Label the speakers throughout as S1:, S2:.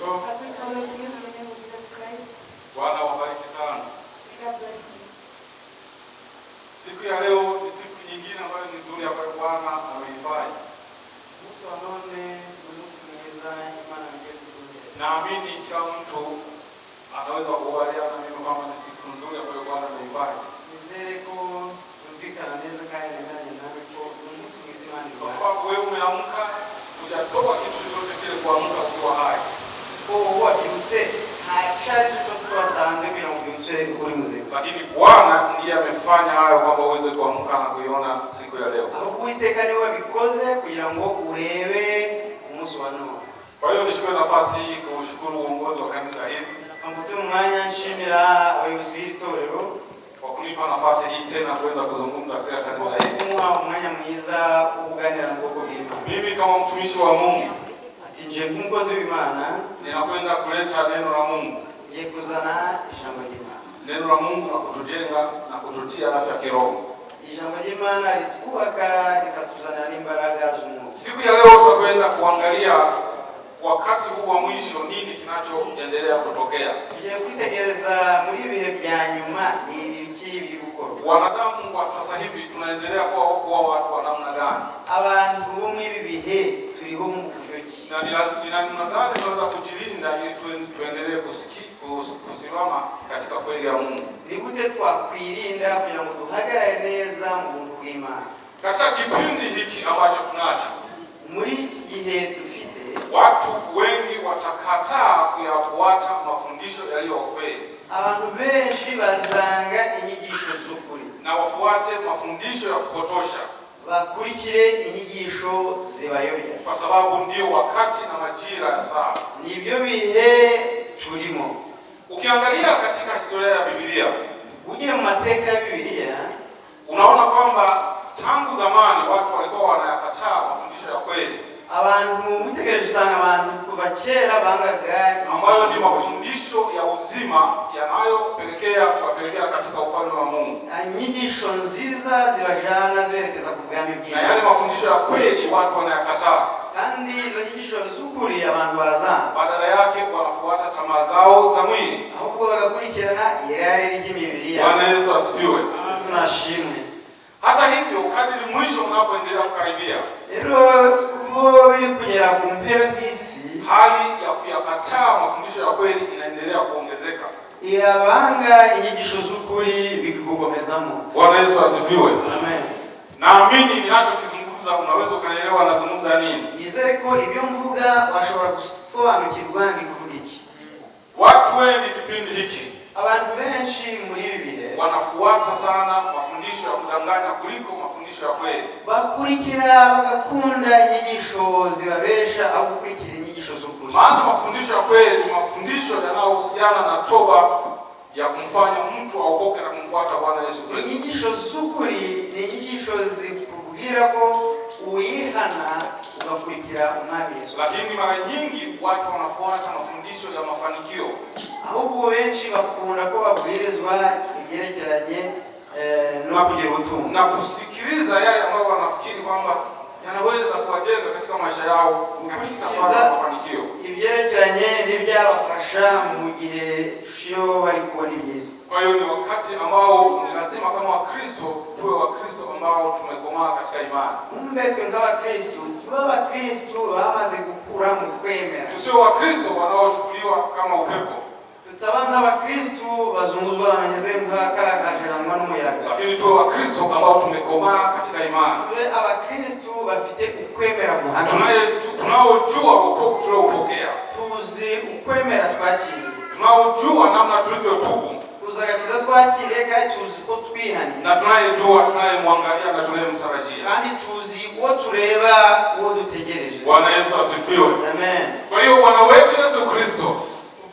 S1: Kristo.
S2: Bwana wabariki sana.
S1: God bless you.
S2: Siku ya leo ni siku nyingine ambayo ni nzuri ambayo Bwana ameifanya.
S1: Musi wa none ni musi mwiza Imana agiye kuduhera.
S2: Naamini kila mtu anaweza kukubaliana na mimi kwamba ni siku nzuri ambayo Bwana ameifanya.
S1: Nizere ko yumvikana neza kandi nemeranya nawe ko ni musi mwiza Imana
S2: Kwa
S1: iduhaye.
S2: sababu wewe umeamka, hujatoka kitu chochote kile kuamka ukiwa hai.
S1: Ko wabyutse nta cyari cyose twatanze kugira ngo ubyutse uri muzima.
S2: Lakini Bwana ndiye amefanya hayo kwamba uweze kuamka na kuiona siku ya leo.
S1: Aho Uwiteka niwe wabikoze kugira ngo urebe umunsi wa none.
S2: Kwa hiyo nichukue nafasi hii kushukuru uongozi wa kanisa hili
S1: Ambutu umwanya nshimira abayobozi b'itorero
S2: kwa kunipa nafasi hii tena kuweza kuzungumza katika kanisa hili.
S1: kumuha umwanya mwiza wo kuganira mu bwoko bw'Imana.
S2: Mimi kama mtumishi wa Mungu
S1: Ati nje nk'umukozi w'Imana
S2: ninakwenda kuleta neno la Mungu.
S1: ngiye kuzana ijambo ry'Imana.
S2: Neno la Mungu la kutujenga na kututia afya kiroho.
S1: Ijambo ry'Imana ritwubaka rikatuzanira n'imbaraga z'umwuka.
S2: Siku ya leo tutakwenda kuangalia wakati huu wa mwisho nini kinachoendelea kutokea.
S1: Tugiye kwitegereza muri ibihe bya nyuma ibiki biri gukorwa.
S2: Wanadamu wa sasa hivi tunaendelea kuwa watu wa namna gani?
S1: Abantu bo muri ibi bihe turiho mu buryo ki?
S2: Na ni namna gani tunaweza kujilinda ili tuendelee kusimama katika kweli ya Mungu?
S1: Ni gute twakwirinda kugira ngo duhagarare neza mu buntu bw'Imana?
S2: Katika kipindi hiki ambacho tunacho,
S1: Muri iki gihe dufite
S2: watu wengi watakataa kuyafuata mafundisho yaliyo kweli
S1: abantu benshi bazanga inyigisho z'ukuri,
S2: na wafuate mafundisho ya kupotosha,
S1: bakurikire inyigisho zibayobya,
S2: kwa sababu ndio wakati na majira ya saa.
S1: nibyo bihe turimo.
S2: Ukiangalia katika historia ya Biblia,
S1: Ugiye mu mateka ya Bibiliya
S2: unaona kwamba tangu zamani watu walikuwa wanayakataa mafundisho ya kweli
S1: abantu mutegereje sana abantu kuva kera bangaga
S2: ambayo ni mafundisho ya uzima yanayopelekea katika ufalme wa Mungu.
S1: inyigisho nziza zibajana ziberekeza ku bwami
S2: Na
S1: bw'Imana.
S2: yale mafundisho ya kweli watu wanayakataa.
S1: Kandi izo nyigisho z'ukuri abantu barazanga,
S2: Badala yake wanafuata tamaa zao za mwili.
S1: ahubwo bagakurikirana irari ry'imibiri
S2: Bwana
S1: yabo.
S2: Yesu asifiwe.
S1: Yesu nashimwe.
S2: Hata hivyo, kadri mwisho unapoendelea kukaribia,
S1: Rero ubwo biri kugera ku mpero z'isi,
S2: hali ya kuyakataa mafundisho ya kweli inaendelea kuongezeka.
S1: irabanga inyigisho z'ukuri bigukomezamo.
S2: Bwana Yesu asifiwe.
S1: Amen.
S2: Naamini ninachokizungumza unaweza ukaelewa nazungumza nini.
S1: Nizere ko ibyo mvuga washobora gusobanukirwa ni kuvuga iki.
S2: Watu wengi kipindi hiki
S1: Abantu benshi muri ibi bihe
S2: wanafuata sana mafundisho ya kudanganya kuliko mafundisho ya kweli.
S1: bakurikira bagakunda inyigisho zibabesha aho gukurikira inyigisho z'ukuri.
S2: Maana mafundisho ya kweli ni mafundisho yanayohusiana na toba ya kumfanya mtu aokoke na kumfuata Bwana Yesu Kristo.
S1: Inyigisho z'ukuri ni inyigisho zikubwira ko uyihana ugakurikira Umwami Yesu.
S2: Lakini mara nyingi watu wanafuata mafundisho ya mafanikio.
S1: Ahubwo benshi bakunda ko babwirizwa ibyerekeranye no kugira ubutunzi
S2: na kusikiliza yale ambayo wanafikiri kwamba yanaweza kuwajenga katika maisha yao katika swala la mafanikio.
S1: Ibyerekeranye n'ibyabafasha mu gihe cyo bari kubona ibyiza.
S2: Kwa hiyo ni wakati ambao ni lazima kama Wakristo tuwe Wakristo ambao tumekomaa katika imani.
S1: Kumbe twe nk'Abakristo tuba Abakristo bamaze gukura mu kwemera.
S2: Tusio Wakristo wanaochukuliwa kama upepo.
S1: Tutaba nk'Abakristo bazunguzwa bameze nk'akaragajiranwa n'umuyaga.
S2: Lakini tuwe Wakristo ambao tumekomaa katika imani.
S1: Tuwe Abakristo bafite ukwemera guhamye.
S2: Tunaojua wokovu tuliopokea.
S1: Tuzi ukwemera twakiriye.
S2: Tunaojua namna tulivyotubu.
S1: Tuzagakiza twakiriye kandi tuzi ko twihanye.
S2: Na tunayejua, tunayemwangalia na tunayemtarajia.
S1: Kandi tuzi uwo tureba, uwo dutegereje.
S2: Bwana Yesu asifiwe.
S1: Amen.
S2: Kwa hiyo Bwana wetu Yesu Kristo,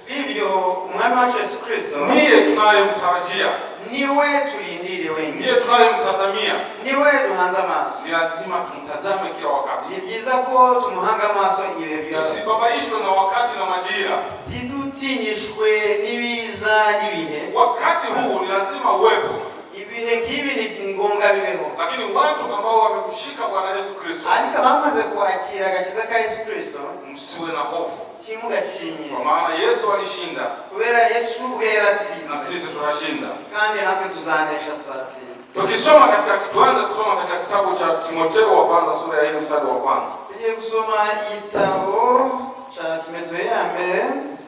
S1: Bibyo Umwami wacu Yesu Kristo
S2: ndiye tunayemtarajia,
S1: niwe tulindire wengi,
S2: ndiye tunayemtazamia.
S1: niwe duhanze amaso.
S2: Ni lazima tumtazame kila wakati.
S1: Ni byiza ko tumuhanga amaso ibihe byose.
S2: Tusibabaishwe na wakati na majira.
S1: Tidutinyishwe n'ibiza n'ibihe.
S2: Wakati huu ni lazima uwepo.
S1: Ibihe nk'ibi ni ngombwa bibeho.
S2: Lakini watu ambao wamekushika Bwana Yesu Kristo,
S1: ariko bamaze kwakira agakiza ka Yesu Kristo
S2: msiwe na hofu,
S1: timugatinye,
S2: kwa maana Yesu alishinda,
S1: kubera Yesu yaratsinze,
S2: na sisi tunashinda,
S1: kandi natwe tuzanesha, tuzatsinda.
S2: Tukisoma tuanze kusoma katika kitabu cha Timotheo wa kwanza sura ya 4 mstari wa kwanza.
S1: Tugiye kusoma igitabo cha Timotheo ya mbere,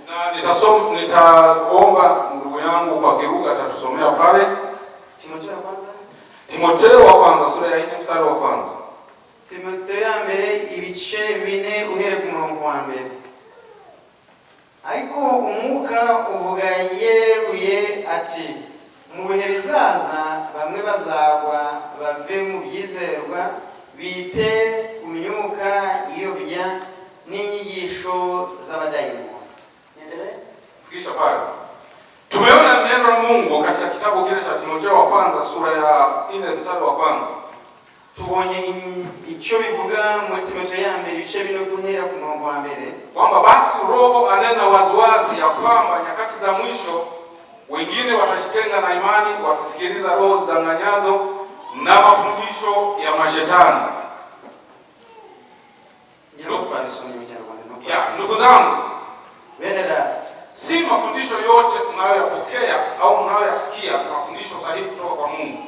S2: na nitaomba ndugu yangu kwa Kiruga atatusomea pale. Timotheo wa kwanza sura ya 4 mstari wa kwanza.
S1: Timotheo ya mbere ibice 4 uhere ku murongo wa mbere. Ariko umwuka uvuga yeruye ati, mu bihe bizaza bamwe bazagwa bave mu byizerwa, bite ku myuka iyobya n'inyigisho z'abadayimoni.
S2: Fikisha pale. Tumeona neno la Mungu katika kitabu kile cha Timotheo wa kwanza sura ya 4 mstari wa kwanza.
S1: Tubonye icyo bivuga mu Timotheo ya mbere ibice 4 guhera ku murongo wa mbere,
S2: kwamba basi Roho anena waziwazi ya kwamba nyakati za mwisho wengine watajitenga na imani, wakisikiliza roho zidanganyazo na mafundisho ya mashetani. Ndugu zangu, si mafundisho yote unayoyapokea au unayoyasikia mafundisho sahihi kutoka kwa Mungu.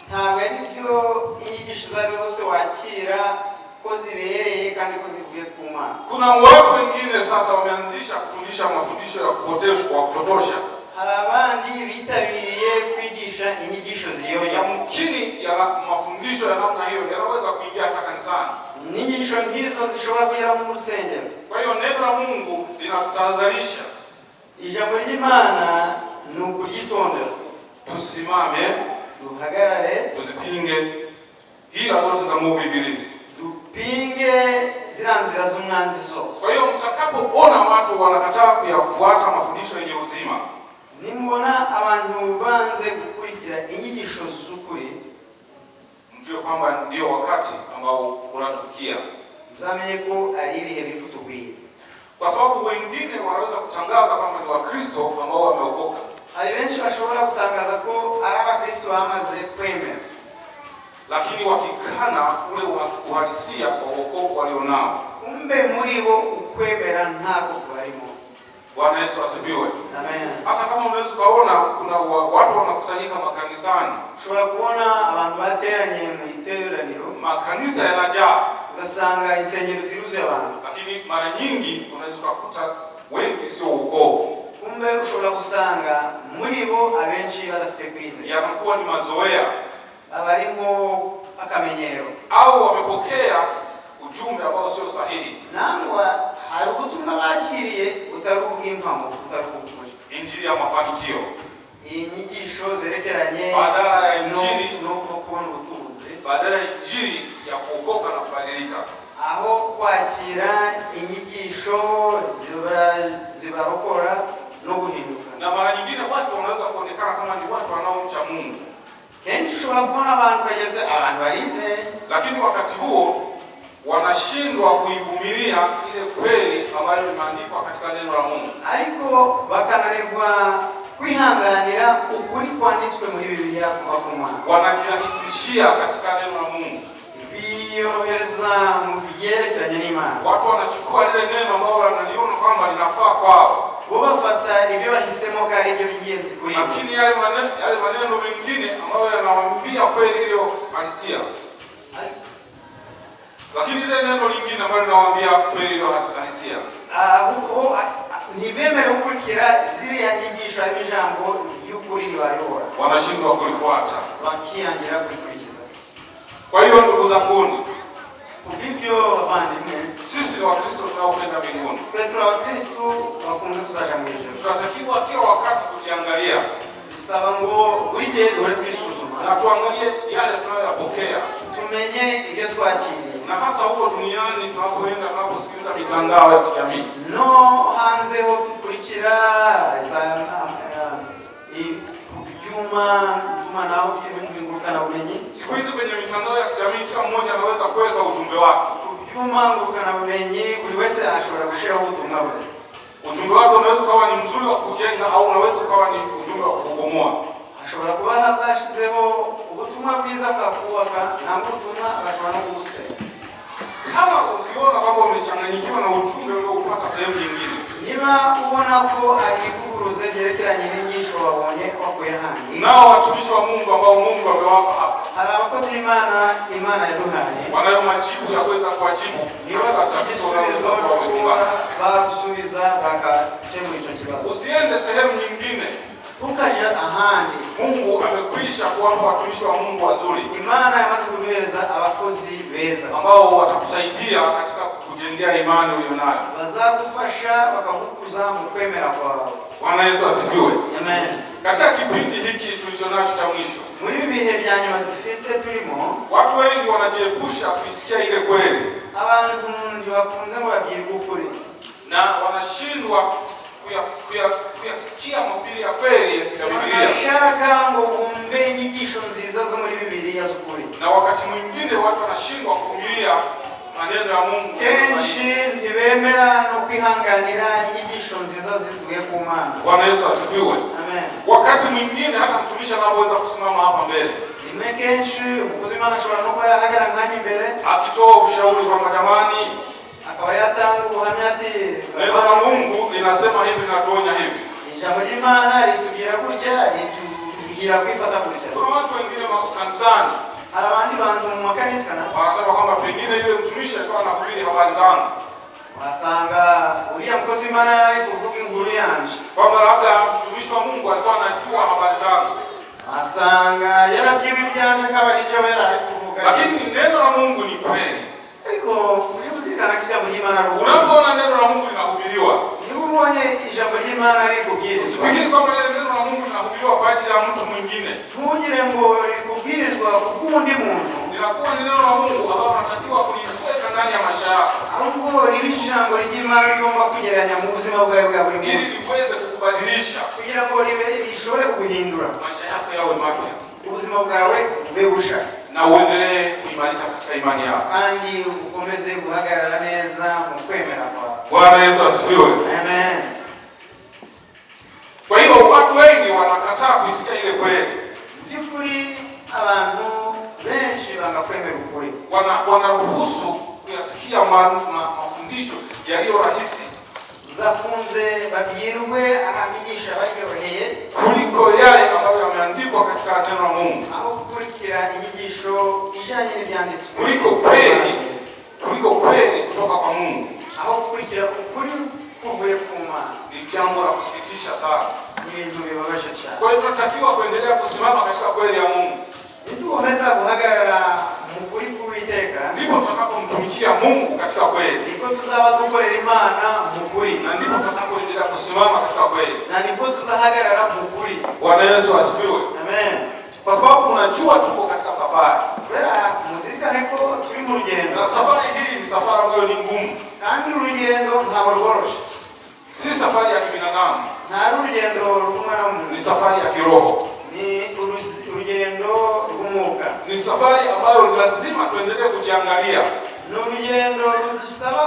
S1: Ntabwo aribyo inyigisho zose wakira ko zibereye kandi ko zivuye ku Mana.
S2: Kuna watu wengine sasa wameanzisha kufundisha mafundisho ya kupotosha.
S1: Hari abandi bitabiriye kwigisha inyigisho ziyoya.
S2: Yamkini ya mafundisho ya namna hiyo yanaweza kuingia hata kanisani.
S1: Inyigisho hizo zishobora kugera mu rusengero.
S2: Kwa hiyo neno la Mungu linatutahadharisha.
S1: Ijambo ry'Imana ni ukuryitondera.
S2: Tusimame,
S1: duhagarare,
S2: tuzipinge hila zote za mwovu ibilisi.
S1: Dupinge zile nzira z'umwanzi zose.
S2: Kwa hiyo mtakapoona watu wanakataa kuyafuata mafundisho yenye uzima,
S1: nimbona abantu banze gukurikira inyigisho z'ukuri,
S2: mjue kwamba ndio wakati ambao unatufikia.
S1: Mzamenye ko ari ibihe biri kutugwira.
S2: Kwa sababu wengine wanaweza kutangaza kwamba ni Wakristo ambao wameokoka.
S1: Hari benshi bashobora kutangaza ko ari Abakristo bamaze kwemera,
S2: lakini wakikana ule uhalisia wa wokovu walionao.
S1: Kumbe muri bo ukwemera ntako barimo.
S2: Bwana Yesu asifiwe.
S1: Amen.
S2: Hata kama unaweza kuona kuna watu wanakusanyika makanisani,
S1: ushobora kuona abantu bateranye mu iteraniro,
S2: makanisa yanajaa,
S1: ugasanga insengero ziruzuye abantu,
S2: lakini mara nyingi unaweza kukuta wengi sio wokovu.
S1: Kumbe ushobora gusanga muri bo abenshi badafite kwizera,
S2: yanakuwa ni mazoea,
S1: abarimo akamenyero,
S2: au wamepokea ujumbe ambao sio sahihi.
S1: Nangwa hari ubutumwa bakiriye utari ubw'impamo, utari ubw'ukuri.
S2: Injili ya mafanikio,
S1: inyigisho zerekeranye
S2: badala ya injili
S1: no kubona ubutunzi,
S2: badala ya injili ya kuokoka na kubadilika.
S1: Aho kwakira inyigisho zibarokora no guhinduka.
S2: Na mara nyingine watu wanaweza kuonekana kama ni watu wanaomcha Mungu.
S1: Kenshi ushobora kubona abantu bageze abantu barize,
S2: lakini wakati huo wanashindwa kuivumilia ile kweli ambayo imeandikwa katika neno la Mungu.
S1: Ariko bakananirwa kwihanganira ukuri kwanditswe muri Biblia kuva ku Mana.
S2: Wanajirahisishia katika neno la Mungu,
S1: biyorohereza mu byerekeranye n'Imana.
S2: Watu wanachukua lile neno ambalo wanaliona kwamba linafaa kwao,
S1: bo bafata ibyo bahisemo ko ari byo by'ingenzi kuri bo,
S2: lakini yale maneno mengine ambayo yanawaambia kweli ile halisia, lakini ile neno lingine ambalo linawaambia kweli ile halisia,
S1: ntibemere gukurikira ziriya nyigisho y'ijambo y'ukuri ribayobora,
S2: wanashindwa kulifuata,
S1: bakiyangira kurikurikiza.
S2: Kwa hiyo ndugu zanguni,
S1: kubibyo bavandimwe,
S2: sisi ni Wakristo tunaopenda mbinguni.
S1: Petro wa Kristo wakunze kusaja mu ijuru.
S2: Tunatakiwa kila wakati kujiangalia.
S1: Bisaba ngo buri gihe duhore twisuzuma
S2: na tuangalie yale tunayoyapokea,
S1: tumenye ibyo twakiriye,
S2: na hasa huko duniani tunapoenda, tunaposikiliza mitandao ya kijamii,
S1: no hanze ho kukurikira ibyuma nao ngurukana bumenyi.
S2: Siku hizi kwenye mitandao ya kijamii kila mmoja anaweza kuweka ujumbe wake.
S1: Ibyuma ngurukana bumenyi buri wese ashobora gushiraho ubutumwa bwe.
S2: Ujumbe wako unaweza kuwa ni mzuri wa kujenga au unaweza kuwa ni ujumbe wa kubomoa.
S1: Ashobora kuba bashizeho ubutumwa bwiza bwa kubaka, na ubutumwa bashobora no gusenya.
S2: Kama ukiona kwamba umechanganyikiwa na ujumbe uliopata sehemu nyingine,
S1: niba ubona ko ari kuvuruze byerekeranye n'inyigisho wabonye wakuye handi,
S2: nao watumishi wa Mungu ambao Mungu amewapa hapa,
S1: hari abakozi Imana yaduhaye,
S2: wanayo majibu ya kuweza kuwajibu katika tatizo
S1: bagusubiza bakakemura icyo kibazo.
S2: Usiende sehemu nyingine,
S1: ukaja ahandi.
S2: Mungu amekwisha kuwapa watumishi wa Mungu wazuri,
S1: Imana yamaze kuduhereza abakozi beza
S2: ambao watakusaidia katika kujengea imani ulionayo,
S1: bazagufasha bakakukuza mu kwemera kwawe.
S2: Bwana Yesu asifiwe.
S1: Amen.
S2: Katika kipindi hiki tulichonacho cha mwisho,
S1: muri bihe bya nyuma dufite turimo,
S2: watu wengi wanajiepusha kuisikia ile kweli,
S1: abantu ntibakunze ngo babwirwe ukuri,
S2: na wanashindwa kuyasikia mahubiri ya kweli ya Biblia,
S1: wanashaka ngo bumve inyigisho nziza zo muri Biblia z'ukuri,
S2: na wakati mwingine watu wanashindwa kuvumilia maneno ya Mungu.
S1: Kenshi ntibemera no kwihanganira inyigisho nziza zivuye ku Mana.
S2: Bwana Yesu asifiwe.
S1: Amen.
S2: Wakati mwingine hata mtumishi anapoweza kusimama hapa mbele,
S1: rimwe kenshi umukozi w'Imana ashobora no kuba yahagarara nk'aho imbere
S2: akitoa ushauri kwamba jamani,
S1: akaba yatanga ubuhamya ati
S2: neno la Mungu linasema hivi, linatuonya hivi.
S1: Ijambo ry'Imana ritubwira gutya, ritubwira kwifata gutya.
S2: Kuna watu wengine kanisani,
S1: hari abandi bantu mu makanisa
S2: wanasema kwamba pengine yule mtumishi alikuwa anahubiri habari zangu,
S1: wasanga uriya mukozi w'Imana ari kuvuga inkuru yanje,
S2: kwamba labda mtumishi wa Mungu alikuwa anajua habari zangu,
S1: asanga yarabyiwe ibyanje akaba aricyo ari kuvuga.
S2: Lakini neno la Mungu ni kweli.
S1: Ariko uri kuzirikana ko ijambo ry'Imana ari ukuri.
S2: Unapoona neno la Mungu linahubiriwa,
S1: niba ubonye ijambo ry'Imana ari kubwirizwa,
S2: usifikiri kwamba neno la Mungu linahubiriwa kwa ajili ya mtu mwingine.
S1: ntugire ngo rikubwirizwa kubw'undi muntu.
S2: Linakuwa ni neno la Mungu ambalo unatakiwa kuliweka ndani ya maisha yako,
S1: ahubwo riba ijambo ry'Imana rigomba kugereranya mu buzima bwawe bwa buri
S2: ili
S1: munsi,
S2: liweze kukubadilisha,
S1: kugira ngo rishobore kuguhindura,
S2: maisha yako yawe mapya,
S1: ubuzima bwawe bube busha,
S2: na uendelee kuimarika katika imani yako,
S1: kandi ukomeze guhagarara neza mu kwemera kwawe.
S2: Bwana Yesu asifiwe.
S1: Amen.
S2: Kwa hiyo watu wengi wanakataa kuisikia ile kweli.
S1: By'ukuri abantu benshi banga kwemera ukuri,
S2: wanaruhusu kuyasikia mafundisho yaliyo rahisi,
S1: bakunze babwirwe ahanyigisha baryoheye
S2: kuliko yale ambayo yameandikwa katika neno la Mungu,
S1: aho gukurikira inyigisho ijanye n'ibyanditswe,
S2: kuliko kweli kutoka kwa Mungu,
S1: aho gukurikira ukuri kuvuye ku Mana.
S2: Ni jambo la kusikitisha sana,
S1: ni ibintu bibabaje cyane.
S2: Kwa hiyo tunatakiwa kuendelea kusimama katika kweli ya Mungu,
S1: nitukomeza guhagarara mu kuri k'Uwiteka,
S2: ndipo tutakapomtumikia Mungu katika kweli,
S1: niko tuzaba dukorera Imana mu kuri,
S2: na ndipo tutakapoendelea kusimama katika kweli,
S1: na niko tuzahagarara mu kuri.
S2: Bwana Yesu asifiwe.
S1: Amen.
S2: Kwa sababu tunajua tuko katika safari,
S1: muzirikane ko turi mu rugendo,
S2: na safari hii ni safari ambayo ni ngumu,
S1: kandi urugendo ntabwo rworoshe,
S2: si safari ya kibinadamu,
S1: ntari urugendo rw'umwami,
S2: ni safari ya kiroho,
S1: ni urugendo rw'umwuka,
S2: ni safari ambayo lazima tuendelee kujiangalia,
S1: ni urugendo rudusaba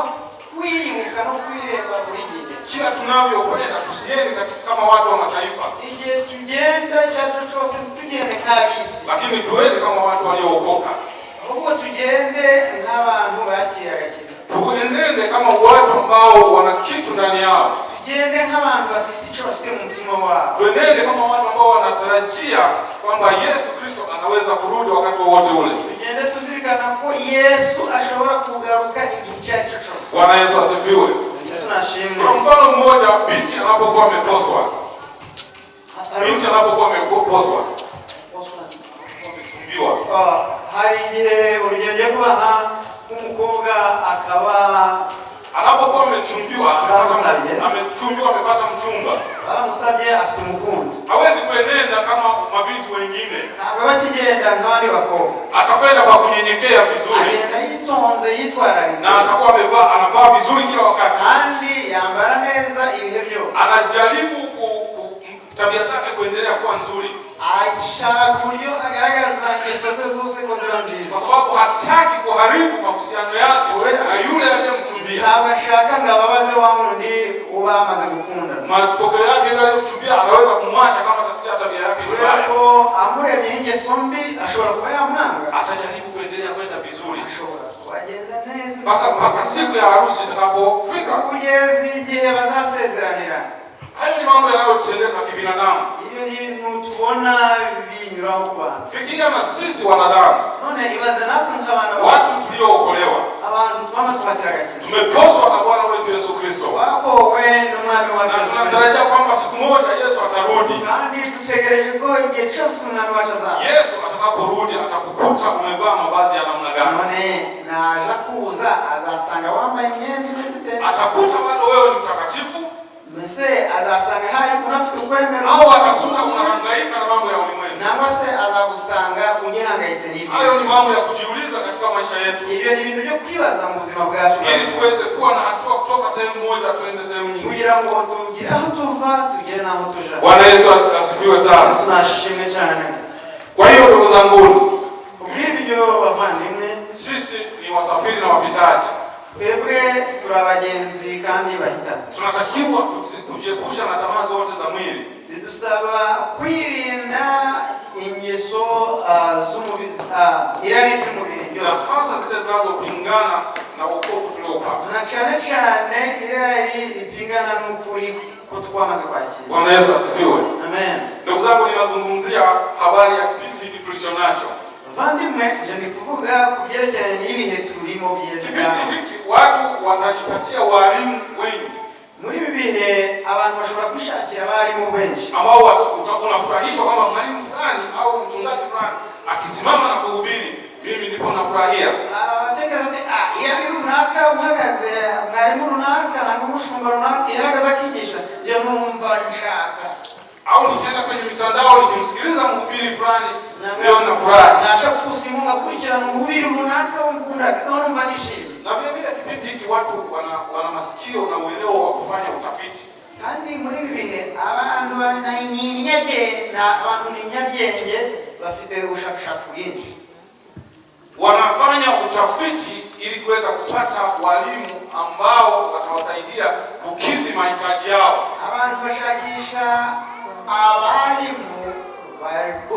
S1: kwimuka no kwireba buri gihe.
S2: Kila tunavyokwenda tusiende kama watu wa mataifa,
S1: igihe tugenda cyacu cyose tugende nk'ab'isi,
S2: lakini tuende kama watu waliookoka,
S1: ahubwo tugende nk'abantu bakiriye agakiza,
S2: tuendende kama watu ambao wana kitu ndani yao,
S1: tugende nk'abantu bafite icyo bafite mu mutima wabo,
S2: tuendende kama watu ambao wanatarajia kwamba Yesu Kristo anaweza kurudi wakati wowote ule,
S1: tugende tuzirikana ko Yesu ashobora kugaruka igihe cyacyo cyose.
S2: Bwana Yesu asifiwe.
S1: Yesu nashimwe.
S2: Kwa mfano mmoja, binti anapokuwa ameposwa,
S1: hari igihe urugendo kubaha nk'umukobwa akaba
S2: anapokuwa amechumbiwa, amepata mchumba,
S1: baramusabye afite umukunzi,
S2: hawezi kuenenda kama mabinti wengine,
S1: ntabwo bakigenda nk'abandi bakobwa,
S2: atakwenda kwa kunyenyekea vizuri,
S1: agenda yitonze yitwararitse,
S2: na atakuwa anavaa vizuri kila wakati,
S1: kandi yambara neza ibihe byose,
S2: anajaribu tabia zake kuendelea kuwa nzuri,
S1: ashaka uburyo agaragaza ingeso ze zose ko ziba nziza,
S2: kwa sababu hataki kuharibu mahusiano yake na yule aliyemchumbia.
S1: ntabwo ashaka ngo ababaze wa wundi uba amaze gukunda,
S2: matokeo yake yule aliyemchumbia anaweza kumwacha kama atasikia tabia yake mbaya,
S1: ko amuremye ingeso mbi ashobora kuba yamwanga,
S2: atajaribu kuendelea kwenda vizuri,
S1: ashobora kuba bagenda neza
S2: mpaka siku ya harusi itakapofika,
S1: kugeza igihe bazasezeranira.
S2: Hayo ni mambo yanayotendeka kibinadamu.
S1: Iyo ni ibintu tubona binyuraho ku bantu.
S2: Fikiria na sisi wanadamu,
S1: none ibaze natwe nk'abana
S2: watu tuliookolewa,
S1: abantu twamasobatira agakiza,
S2: tumeposwa na Bwana wetu Yesu Kristo,
S1: wakowe n'umwami wacu Yesu Kristo,
S2: tunatarajia kwamba siku moja Yesu atarudi,
S1: kandi dutegereje ko igihe cyose umwami wacu azaza.
S2: Yesu atakaporudi atakukuta umevaa mavazi ya namna gani?
S1: none naje kuza azasanga wambaye imyenda imeze ite?
S2: Atakuta bado wewe ni mtakatifu,
S1: mbese azasanga hari unafite ukwemera,
S2: au atakuta unahangaika na mambo ya ulimwengu?
S1: nangwa se azagusanga ungihangayitse n'ibyo.
S2: Hayo ni mambo ya kujiuliza katika maisha yetu,
S1: ibyo ni ibintu byo kwibaza mu buzima bwacu,
S2: ili tuweze kuwa na hatua kutoka sehemu moja tuende sehemu nyingine,
S1: kugira ngo tugire aho tuva tugere n'aho tuja.
S2: Bwana Yesu asifiwe sana.
S1: Yesu nashimwe cyane.
S2: Kwa hiyo ndugu zangu,
S1: kubw'ibyo bavandimwe,
S2: sisi ni wasafiri na wapitaji,
S1: twebwe turi abagenzi kandi bahita.
S2: tunatakiwa kujiepusha na tamaa zote za mwili,
S1: bidusaba kwirinda ingeso z'umubiri, irari ry'umubiri
S2: na
S1: ryose,
S2: hasa zile zinazopingana na wokovu tuliopata.
S1: na cyane cyane irari ripingana n'ukuri ko twamaze kwakira.
S2: Bwana Yesu asifiwe.
S1: Amen.
S2: Ndugu zangu, ninazungumzia habari ya kipindi hiki tulicho nacho.
S1: bavandimwe, nje ndi kuvuga ku byerekeranye n'ibihe turimo
S2: Kipindi
S1: by'ejo.
S2: hiki watu watajipatia walimu wengi
S1: muri ibi bihe abantu bashobora kwishakira abarimu benshi
S2: ambao unafurahishwa kwamba mwalimu fulani au mchungaji fulani akisimama na kuhubiri, mimi ndipo nafurahia.
S1: abatekereza ati iyo ari runaka uhagaze, mwarimu runaka nangwa umushumba runaka ihagaze akigisha, nje numva nshaka.
S2: Au nikienda kwenye mitandao nikimsikiliza mhubiri fulani ndio nafurahi.
S1: nasha kusimu ngakurikirana umubiri runaka umukunda kandi numva nishimye.
S2: Na vile vile kipindi hiki watu wana masikio na uelewa wa kufanya utafiti.
S1: kandi muri ibi bihe abantu b'abanyabwenge bafite ubushakashatsi bwinshi,
S2: Wanafanya utafiti ili kuweza kupata walimu ambao watawasaidia kukidhi mahitaji yao.
S1: abantu bashakisha abarimu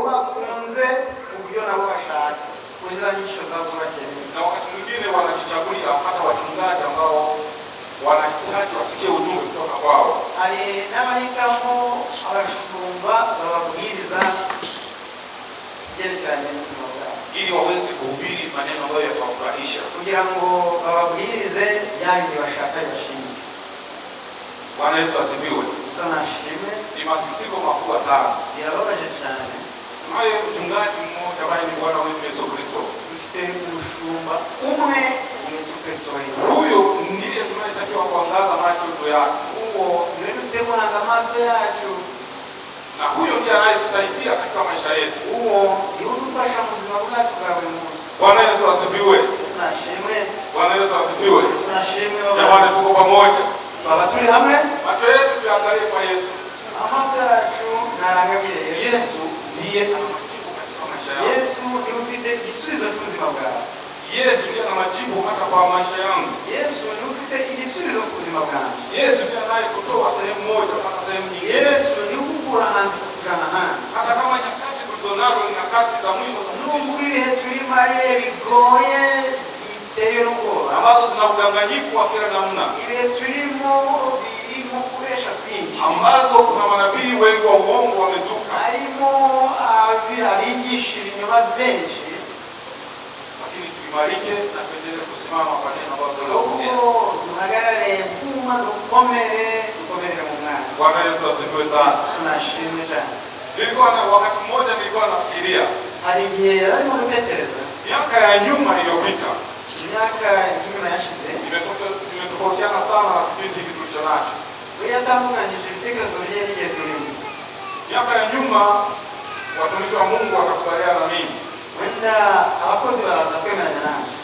S1: bakunze kubyo nabo bashaka kuza nyisho zabo bakeneye,
S2: Na wakati mwingine wanajichagulia hata wachungaji ambao wanahitaji wasikie ujumbe kutoka kwao.
S1: hari n'abahitamo abashumba bababwiriza byerekeranye n'ubuzima bwabo,
S2: ili waweze kuhubiri maneno ambayo yatawafurahisha.
S1: kugira ngo bababwirize yandi bashaka bashimye.
S2: Bwana Yesu asifiwe.
S1: Yesu nashimwe.
S2: Ni masikitiko makubwa sana.
S1: Birababaje cyane.
S2: Tunaye mchungaji mmoja ambaye ni Bwana wetu Yesu Kristo.
S1: Dufite umushumba umwe, Yesu Kristo wewe.
S2: Huyo ndiye tunayetakiwa kuangaza macho yake.
S1: Uwo ndiye dufite kuhanga amaso yacu.
S2: Na huyo ndiye anayetusaidia katika maisha yetu.
S1: Uwo ndiye udufasha mu buzima bwacu bwa buri munsi.
S2: Bwana Yesu asifiwe.
S1: Yesu nashimwe.
S2: Bwana Yesu asifiwe.
S1: Yesu nashimwe.
S2: Jamani, tuko pamoja.
S1: Baba tuli hamwe.
S2: Macho yetu tuangalie kwa Yesu.
S1: Amaso yacu narangabire Yesu.
S2: Yesu ndiye ana majibu katika maisha yako.
S1: Yesu ndiye ufite igisubizo cy'ubuzima bwawe.
S2: Yesu ndiye ana majibu hata kwa maisha yangu.
S1: Yesu ndiye ufite igisubizo ku buzima bwawe.
S2: Yesu ndiye anayekutoa sehemu moja mpaka sehemu nyingine.
S1: Yesu ndiye ukukura ahantu kujana ahandi.
S2: Hata kama nyakati tulizonazo ni nyakati za mwisho
S1: nubwo ibihe turimo ari bigoye biteye n'ubwoba,
S2: ambazo zina udanganyifu wa kila namna,
S1: ibihe turimo kubesha kwinshi,
S2: ambazo kuna manabii wengi wa uongo wamezuka,
S1: harimo abigisha ibinyoma benshi,
S2: lakini tuimarike na tuendelee kusimama kwa neno ambalo leo
S1: duhagarare kuma dukomere mu Mwana.
S2: Bwana Yesu asifiwe sana.
S1: Tunashimwe cyane.
S2: Wakati mmoja nilikuwa nafikiria,
S1: hari igihe arimo gutekereza
S2: miaka ya nyuma iliyopita,
S1: imyaka nyuma yashize
S2: imetofautiana sana na kipindi hiki tulicho nacho.
S1: yatandukanyije ibitekerezo bye n'igihe turimo.
S2: Miaka ya nyuma watumishi wa Mungu watakubaliana na mimi,
S1: wenda abakozi baraza kwemeranya nanjye,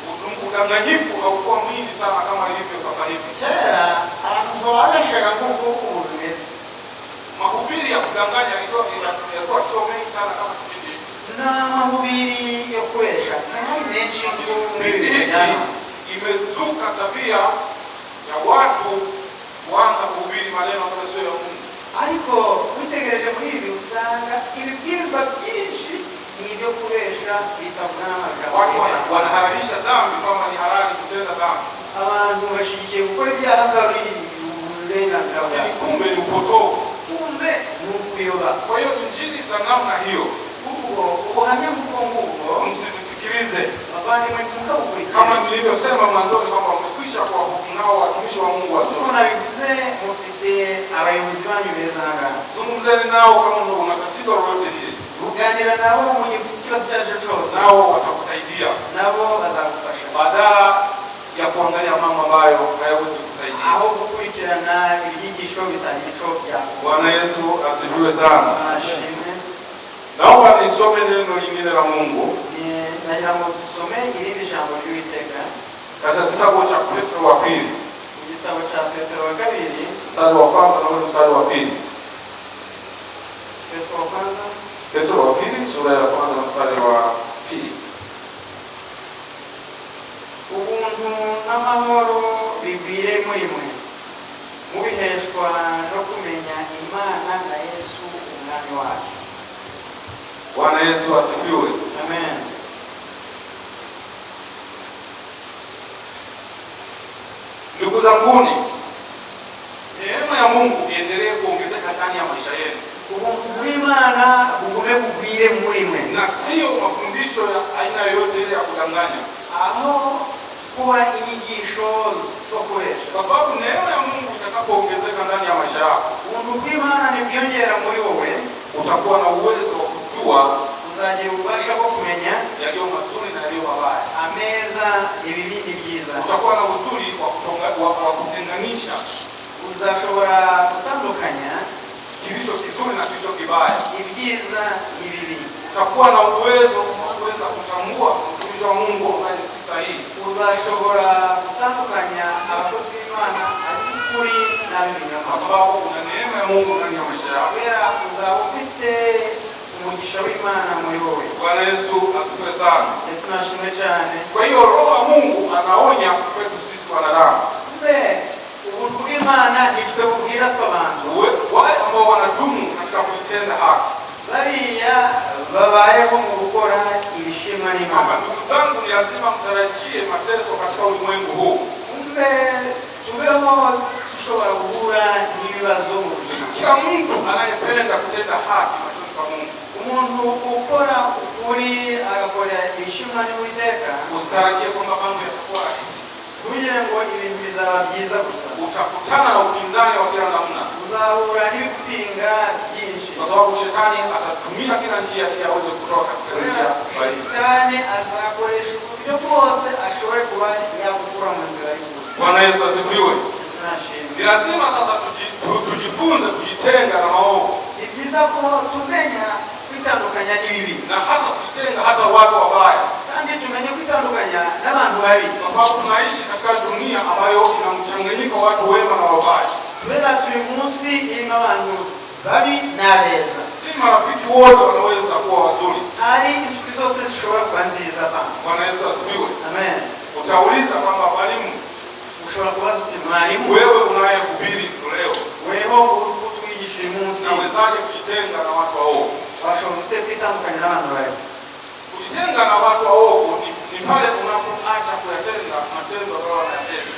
S2: udanganyifu haukuwa mwingi sana kama ilivyo sasa hivi.
S1: kera abantu babashaga nk'uko ubu bimeze,
S2: mahubiri ya kudanganya yalikuwa sio mengi sana kama kipindi hiki.
S1: na mahubiri yo kubesha hari menshi.
S2: Kipindi hiki imezuka tabia ya watu kuanza kuhubiri maneno ambayo sio ya Mungu.
S1: ariko witegereje muri ibi usanga ibibwirizwa byinshi n'ibyo kubesha bitavugana n'amagambo.
S2: Watu wanahalalisha dhambi kama ni halali kutenda dhambi.
S1: Abantu bashigikiye gukora ibyaha kabiri uburenganzira bwabo.
S2: Kumbe ni upotovu.
S1: Kumbe ni ukuyoba.
S2: Kwa hiyo injili za namna hiyo
S1: ubuhamya bw'ubwo
S2: msizisikilize.
S1: Abavandimwe mukabukurikiza.
S2: Kama nilivyosema mwanzoni kwamba mmekwisha kuwahukumu nao watumishi wa Mungu wazuri.
S1: Kuna bivuze mufite abayobozi banyu beza ngana.
S2: Zungumzeni nao kama una tatizo lolote lile.
S1: Kuganira nabo mu gihe ufite ikibazo cyaje cyose.
S2: Nao watakusaidia.
S1: Nabo bazagufasha.
S2: Badala ya kuangalia mambo ambayo hayawezi kusaidia.
S1: Aho gukurikirana ibyigisho bitanico byako.
S2: Bwana Yesu asifiwe sana.
S1: Ashimwe.
S2: Naomba nisome neno lingine la Mungu.
S1: Nagira ngo tusome irindi jambo ry'Uwiteka.
S2: Katika kitabu cha Petro wa pili.
S1: Igitabo cha Petro wa kabiri.
S2: Mstari wa kwanza na mstari wa pili.
S1: Petro wa kwanza.
S2: Petro wa pili sura ya kwanza na mstari wa pili.
S1: Ubuntu n'amahoro bigwire muri mwe. Mubiheshwa no kumenya Imana na Yesu umwami wacu.
S2: Bwana Yesu asifiwe.
S1: Amen.
S2: Ndugu zanguni, neema ya Mungu iendelee kuongezeka ndani ya maisha yenu.
S1: Ubuntu bw'Imana bugume bugwire muri mwe.
S2: Na sio mafundisho ya aina yoyote ile ya kudanganya.
S1: Aho kuwa inyigisho zo kubesha.
S2: Kwa sababu neema ya Mungu itakapoongezeka ndani ya maisha yako,
S1: ubuntu bw'Imana nibwiyongera muri wowe,
S2: utakuwa na uwezo wa kujua
S1: uzagira ububasha bwo kumenya
S2: yaliyo mazuri na yaliyo mabaya,
S1: ameza ibibi n'ibyiza.
S2: Utakuwa na uzuri wa kutenganisha,
S1: uzashobora gutandukanya
S2: kilicho kizuri na kilicho kibaya,
S1: ibyiza n'ibibi.
S2: Utakuwa na uwezo wa kuweza kutambua mtumishi wa Mungu ambaye si sahihi.
S1: Uzashobora gutandukanya abakozi b'Imana ari kuri n'abinyoma,
S2: kwa sababu una neema ya Mungu ndani ya maisha yako.
S1: Kubera uzaba ufite umugisha w'Imana muri wowe.
S2: Bwana Yesu asifiwe sana.
S1: Yesu nashimwe cyane.
S2: Kwa hiyo Roho wa Mungu anaonya kwetu sisi wanadamu.
S1: Kumbe ubuntu bw'Imana nitwe bubwira tw'abantu
S2: wale ambao wanadumu katika kuitenda haki,
S1: bariya babayeho mu gukora ibishimwa n'Imana.
S2: Ndugu zangu, ni lazima mtarajie mateso katika ulimwengu huu.
S1: Kumbe tubeho dushobora guhura n'ibibazo mu buzima.
S2: Kila mtu anayependa kutenda haki machoni pa Mungu,
S1: umuntu ukora ukuri agakora ibishimwa n'Uwiteka,
S2: usitarajie kwamba mambo yatakuwa rahisi.
S1: Kugira ngo ibintu bizaba byiza gusa.
S2: Utakutana na upinzani wa kila namna.
S1: Uzahura n'ibipinga byinshi.
S2: Kwa sababu shetani atatumia kila njia ili aweze kutoka katika njia sahihi.
S1: Shetani azakoresha uburyo bwose ashobore kuba yakukura mu nzira y'ukuri.
S2: Bwana Yesu asifiwe. Ni lazima sasa tujifunze kujitenga na maovu.
S1: Ni byiza ko tumenya kwitandukanya n'ibibi. Na
S2: hasa kujitenga hata watu wabaya.
S1: Kandi tumenye kwitandukanya n'abantu babi.
S2: Kwa sababu tunaishi katika dunia ambayo ina mchanganyiko watu wema na wabaya.
S1: Kubera turi munsi irimo abantu babi n'abeza.
S2: Si marafiki wote wanaweza kuwa wazuri.
S1: Hari inshuti zose zishobora kuba nziza hapa.
S2: Bwana Yesu asifiwe.
S1: Amen.
S2: Utauliza kwamba mwalimu,
S1: ushobora kubaza uti mwalimu,
S2: wewe unayehubiri leo,
S1: weho utwigisha umunsi,
S2: unawezaje kujitenga na watu waovu?
S1: washobora ute kwitandukanya n'abantu babi?
S2: Kujitenga na watu waovu ni pale unapoacha kuyatenda matendo ambayo wanayatenda.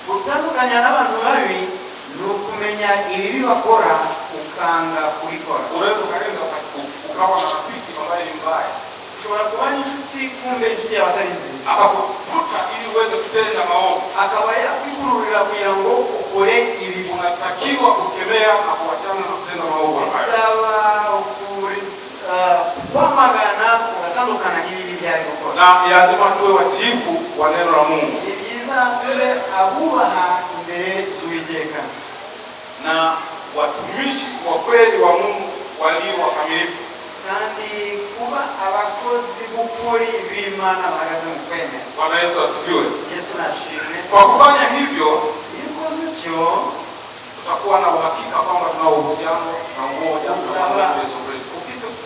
S1: Gutandukanya n'abantu babi ni ukumenya ibibi bakora ukanga kubikora.
S2: Unaweza kaenda ukawa na rafiki ambaye ni mbaya,
S1: ushobora kuba n'inshuti kumbe inshuti yawe atari nziza,
S2: akakuvuta ili uweze kutenda maovu,
S1: akaba yakwigururira kugira ngo ukore ibibi.
S2: Unatakiwa kukemea na kuachana na kutenda maovu hayo.
S1: Isaba kwamagana ugatandukana n'ibibi byari gukora.
S2: Na lazima tuwe watiifu wa neno la Mungu.
S1: Ni byiza tube abubaha imbere z'Uwiteka
S2: na watumishi wa kweli wa Mungu walio wakamilifu,
S1: kandi kuba abakozi b'ukuri b'Imana bahagaze mu kwemera.
S2: Bwana Yesu asifiwe.
S1: Yesu nashimwe.
S2: Kwa kufanya hivyo, tutakuwa na uhakika kwamba tuna uhusiano na umoja na Yesu Kristo.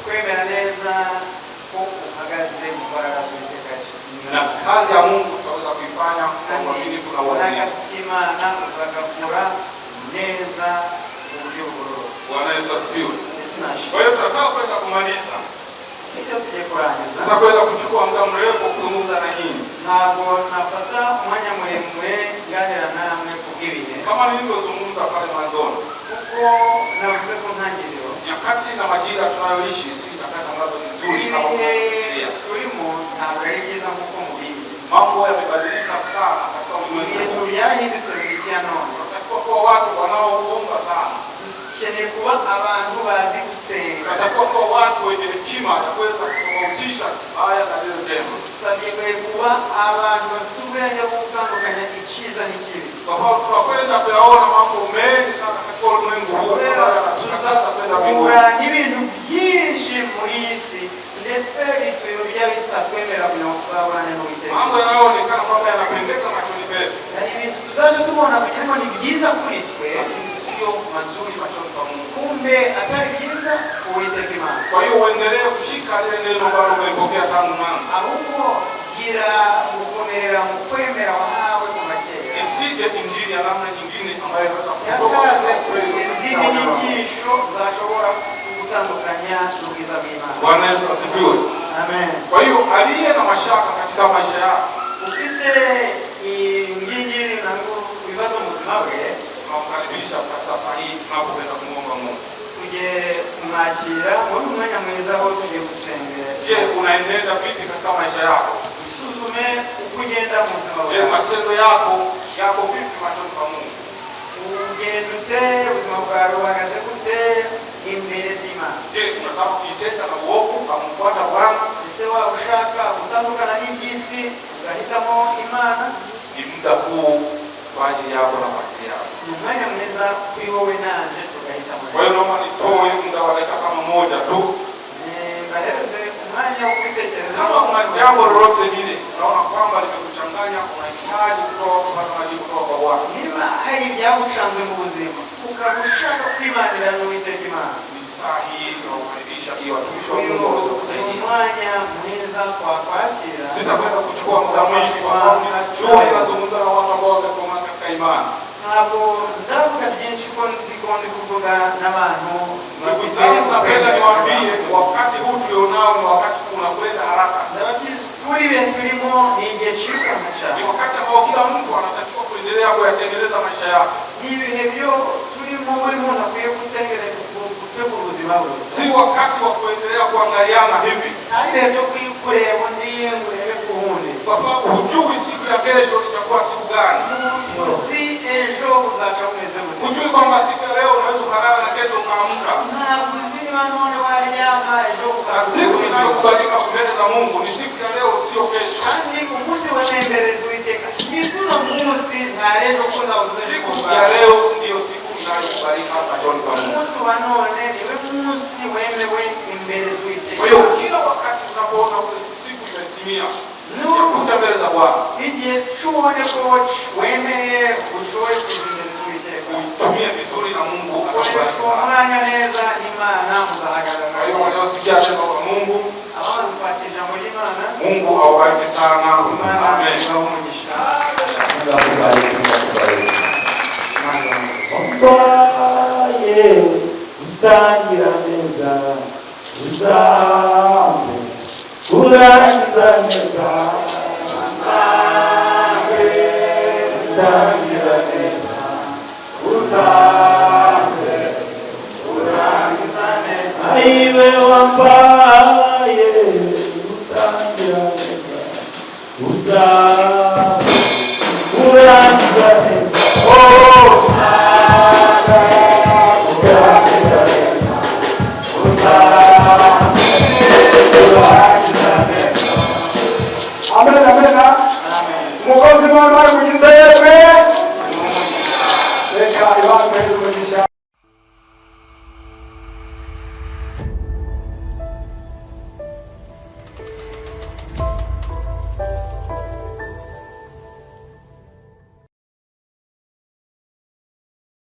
S1: Kwemera neza ko uhagaze mu mbaraga z'Uwiteka Yesu.
S2: Na kazi ya Mungu tutaweza kuifanya kwa uaminifu na uadilifu.
S1: Imana uzagakura neza mu buryo bugororotse.
S2: Bwana Yesu asifiwe.
S1: Yesu nashimwe.
S2: Kwa hiyo tunataka kwenda kumaliza. Sitakwenda kuchukua muda mrefu kuzungumza na nyinyi. Kama nilivyozungumza pale mwanzoni, nyakati na majira tunayoishi si nyakati ambazo ni nzuri kama mambo yamebadilika sana katika ulimwengu. Tunatakiwa kuwa watu wanaoomba sana. Tunatakiwa kuwa watu wenye hekima ya kuweza kutofautisha haya na lile jema. Kwa sababu tunakwenda kuyaona mambo mengi sana katika ulimwengu huu. Mambo yanayoonekana kwamba yanapendeza machoni petu, lakini sio mazuri machoni pa Mungu. Kwa hiyo uendelee kushika lile neno ambalo umelipokea tangu mwanzo. Isije injili ya namna nyingine ambayo inaweza kutoka Bwana Yesu asifiwe.
S1: Amen.
S2: Kwa hiyo aliye na mashaka katika maisha yako, tunamkaribisha katika saa hii tunapoweza kumwomba Mungu. Je, unaendelea vipi katika maisha yako? Je, matendo yako yako vipi machoni pa Mungu? Je, unataka kujitenga na uovu kumfuata Bwana? Ni muda huu kwa ajili yako na kwa ajili yako. Kwa hiyo naomba nitoe muda wa dakika kama moja tu. Kama kuna jambo lolote lile unaona kwamba limekuchanganya, unahitaji kupata majibu kutoka kwa Bwana, ni saa hii tunakukaribisha ili watumishi wa Mungu waweze kusaidia. Sitakwenda kuchukua muda mwingi kwa sababu ninajua ninazungumza na watu ambao wamekomaa katika imani. Ndugu zangu, napenda niwaambie wakati huu tulionao ni wakati unakwenda haraka. Ni wakati ambao kila mtu anatakiwa kuendelea kuyatengeneza maisha yake. Si wakati wa kuendelea kuangaliana hivi, kwa sababu hujui siku ya kesho itakuwa siku gani. Hujui kwamba siku ya leo unaweza kulala na kesho ukaamka. Na siku inayokubalika mbele za Mungu ni siku ya leo, sio kesho. Siku ya leo ndio siku inayokubalika machoni pa Mungu. Kwa hiyo kila wakati unapoona siku imetimia kuja mbele za Bwana, uitumie vizuri na Mungu atakubariki. Kwa hiyo wanaosikia neno la Mungu, Mungu awabariki sana. Amen.
S3: Mbaye utangira neza uzabe urangiza neza, uzabe utangira neza uzabe urangiza neza. Aiwe wambaye utangira neza uzabe